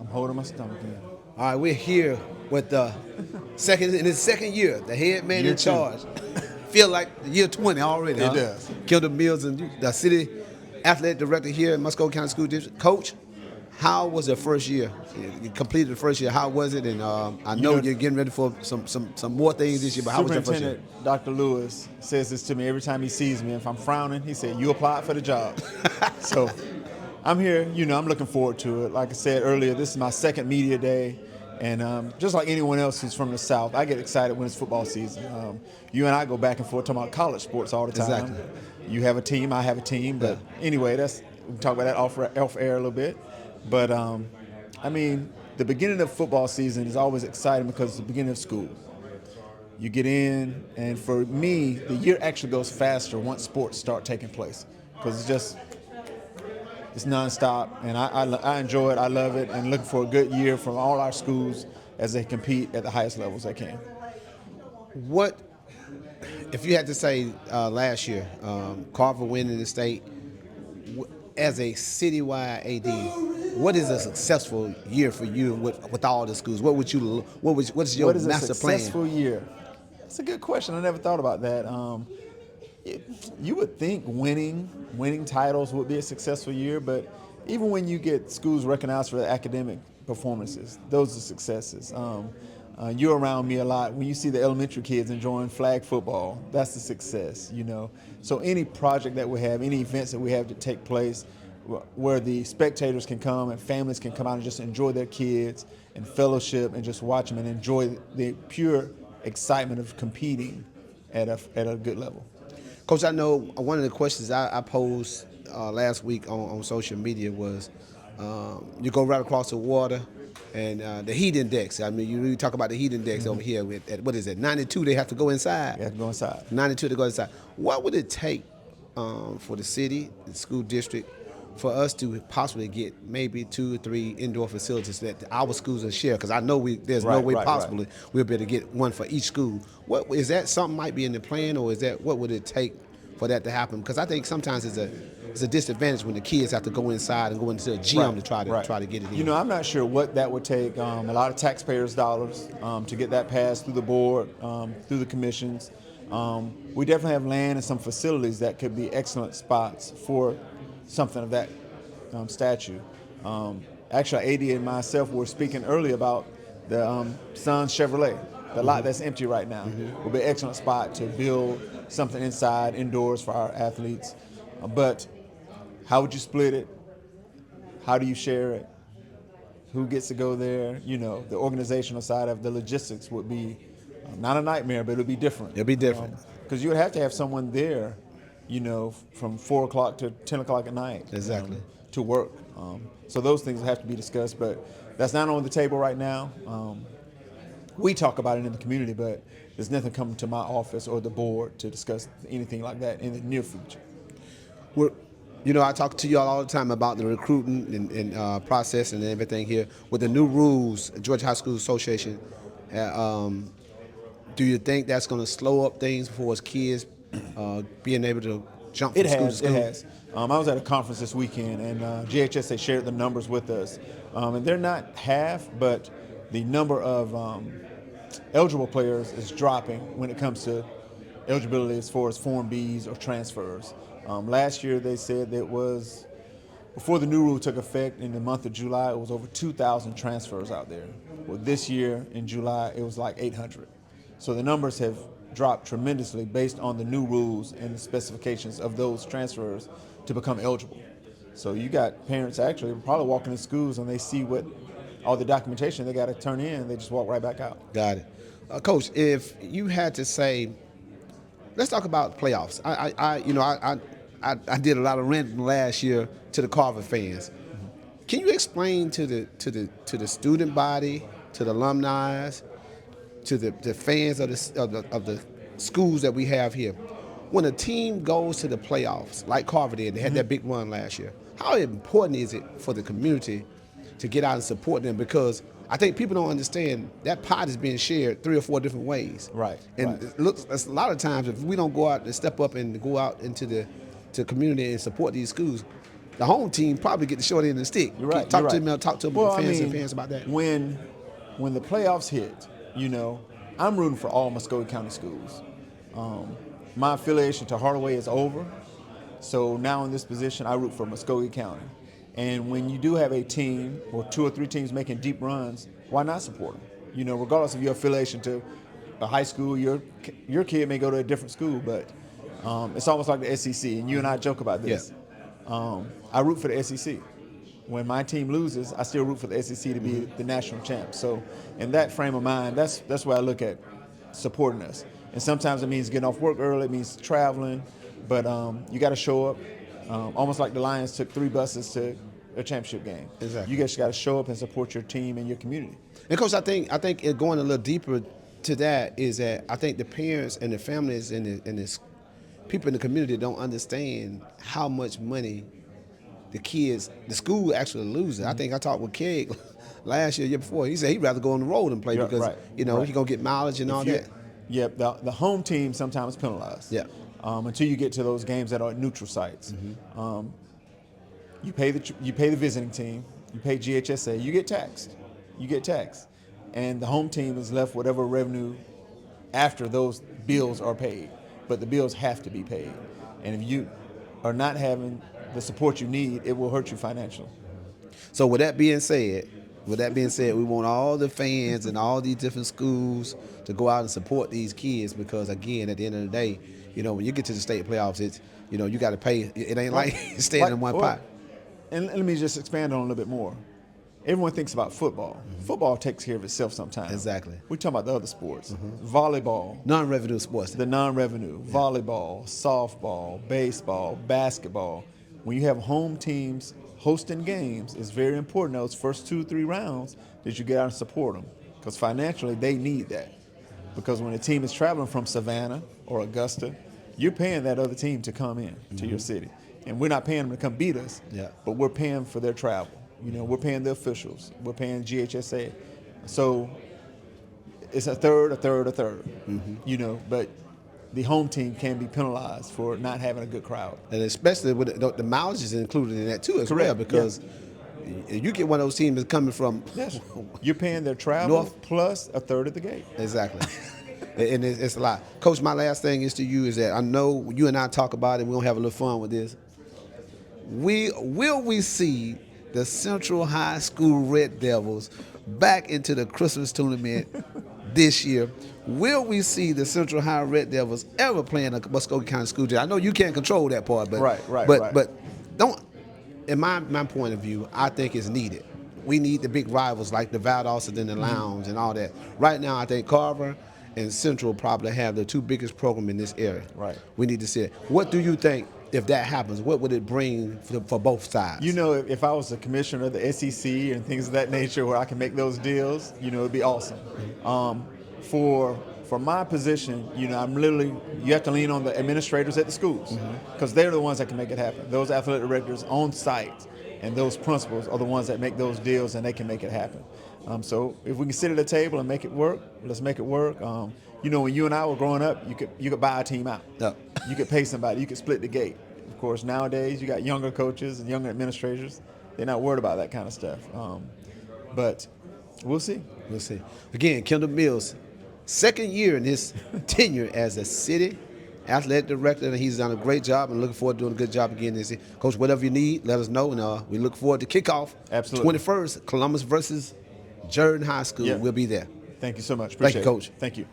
I'm holding my stomach in. All right, we're here with the in his second year, the head man Year in two. charge. Feel like the year 20 already, It huh? does. Kendall Mills and the city athletic director here in Muscogee County School District. Coach, how was the first year? You completed the first year. How was it? And I You know know, you're getting ready for some more things this year, but how was your first year? Superintendent Dr. Lewis says this to me every time he sees me. If I'm frowning, he said, "You applied for the job." So I'm here. I'm looking forward to it. Like I said earlier, this is my second media day. And just like anyone else who's from the South, I get excited when it's football season. You and I go back and forth talking about college sports all the time. Exactly. You have a team, I have a team. But Yeah. anyway, we can talk about that off air a little bit. But I mean, the beginning of football season is always exciting because it's the beginning of school. You get in, and for me, the year actually goes faster once sports start taking place because it's nonstop, and I enjoy it. I love it, and looking for a good year from all our schools as they compete at the highest levels they can. What, if you had to say last year, Carver winning the state, as a citywide AD, what is a successful year for you with all the schools? What's your What is a master successful plan? year? That's a good question. I never thought about that. You would think winning titles would be a successful year, but even when you get schools recognized for their academic performances, those are successes. You're around me a lot. When you see the elementary kids enjoying flag football, that's a success. So any project that we have, any events that we have to take place, where the spectators can come and families can come out and just enjoy their kids and fellowship and just watch them and enjoy the pure excitement of competing at a good level. Coach, I know one of the questions I posed last week on social media was you go right across the water and the heat index. I mean, you talk about the heat index over here. What is it, 92, they have to go inside. You have to go inside. 92 to go inside. What would it take for the city, the school district, for us to possibly get maybe 2 or 3 indoor facilities that our schools will share? Because I know there's no way possibly we'll be able to get one for each school. What is that? Something might be in the plan, or is that what would it take for that to happen? Because I think sometimes it's a disadvantage when the kids have to go inside and go into a gym to try to get it in. I'm not sure what that would take. A lot of taxpayers' dollars to get that passed through the board, through the commissions. We definitely have land and some facilities that could be excellent spots for something of that statue. Actually, AD and myself were speaking earlier about the Sun Chevrolet. The lot that's empty right now will be an excellent spot to build something indoors for our athletes. But how would you split it? How do you share it? Who gets to go there? The organizational side of the logistics would be not a nightmare, but it would be different. It'll be different. Because you would have to have someone there, from 4 o'clock to 10 o'clock at night. Exactly. To work. So those things have to be discussed, but that's not on the table right now. We talk about it in the community, but there's nothing coming to my office or the board to discuss anything like that in the near future. I talk to y'all all the time about the recruiting and process and everything here. With the new rules, Georgia High School Association, do you think that's going to slow up things for us kids being able to jump from school to school? It has. I was at a conference this weekend, and GHSA shared the numbers with us. And they're not half, but the number of eligible players is dropping when it comes to eligibility as far as Form Bs or transfers. Last year they said that it was, before the new rule took effect in the month of July, it was over 2,000 transfers out there. Well, this year in July it was like 800. So the numbers have dropped tremendously based on the new rules and the specifications of those transfers to become eligible. So you got parents actually probably walking in schools and they see what all the documentation they got to turn in, they just walk right back out. Got it. Coach, if you had to say, let's talk about playoffs. I did a lot of ranting last year to the Carver fans. Can you explain to the student body, to the alumni, to the fans of the schools that we have here, when a team goes to the playoffs, like Carver did, they had that big run last year, how important is it for the community to get out and support them? Because I think people don't understand that pot is being shared 3 or 4 different ways. Right. And it looks, a lot of times, if we don't go out and step up and go out into the community and support these schools, the home team probably get the short end of the stick. You're right. Talk you're to right. them, talk to Well, fans I mean, and fans about that. When the playoffs hit, I'm rooting for all Muskogee County schools. My affiliation to Hardaway is over, so now in this position, I root for Muskogee County. And when you do have a team or 2 or 3 teams making deep runs, why not support them? Regardless of your affiliation to a high school, your kid may go to a different school, but it's almost like the SEC. And you and I joke about this. Yeah. I root for the SEC. When my team loses, I still root for the SEC to be the national champ. So, in that frame of mind, that's where I look at supporting us. And sometimes it means getting off work early, it means traveling, but you got to show up. Almost like the Lions took 3 buses to a championship game. Exactly. You guys got to show up and support your team and your community. And Coach, I think it going a little deeper to that is that I think the parents and the families and the people in the community don't understand how much money the school actually loses. I think I talked with Keg last year before. He said he'd rather go on the road and play because right. he's gonna get mileage and all that. Yep, the home team sometimes penalized. Yeah. Until you get to those games that are at neutral sites. You pay the visiting team, you pay GHSA, you get taxed. And the home team is left whatever revenue after those bills are paid. But the bills have to be paid. And if you are not having the support you need, it will hurt you financially. So with that being said, we want all the fans and all these different schools to go out and support these kids because, again, at the end of the day, when you get to the state playoffs, it's you got to pay. It ain't like staying in one pot. And let me just expand on it a little bit more. Everyone thinks about football. Football takes care of itself sometimes. Exactly. We're talking about the other sports. Volleyball. Non-revenue sports. The non-revenue. Yeah. Volleyball, softball, baseball, basketball. When you have home teams hosting games, it's very important those first 2-3 rounds that you get out and support them. Because financially, they need that. Because when a team is traveling from Savannah or Augusta, you're paying that other team to come in to your city. And we're not paying them to come beat us, but we're paying for their travel. We're paying the officials. We're paying GHSA. So it's a third. But the home team can be penalized for not having a good crowd. And especially with the mileage is included in that too as well because you get one of those teams that's coming from. Yes. You're paying their travel north plus a third of the gate. Exactly. And it's a lot. Coach, my last thing is to you is that I know you and I talk about it and we're going to have a little fun with this. Will we see the Central High School Red Devils back into the Christmas tournament this year? Will we see the Central High Red Devils ever playing a Muskogee County school team? I know you can't control that part, but but don't. In my point of view, I think it's needed. We need the big rivals like the Valdosta and the Lounge and all that. Right now, I think Carver and Central probably have the 2 biggest programs in this area. Right. We need to see it. What do you think? If that happens, what would it bring for both sides? If I was the commissioner of the SEC and things of that nature where I can make those deals, it'd be awesome. For my position, I'm literally, you have to lean on the administrators at the schools because they're the ones that can make it happen. Those athletic directors on site and those principals are the ones that make those deals and they can make it happen. So if we can sit at a table and make it work, let's make it work. When you and I were growing up, you could buy a team out. Yep. You could pay somebody. You could split the gate. Of course, nowadays you got younger coaches and younger administrators. They're not worried about that kind of stuff. But we'll see. We'll see. Again, Kendall Mill's second year in his tenure as a city athletic director, and he's done a great job and looking forward to doing a good job again this year. Coach, whatever you need, let us know, and we look forward to kickoff. Absolutely. 21st, Columbus versus Jordan High School. Yep. We'll be there. Thank you so much. Thank you, Appreciate Coach. Thank you.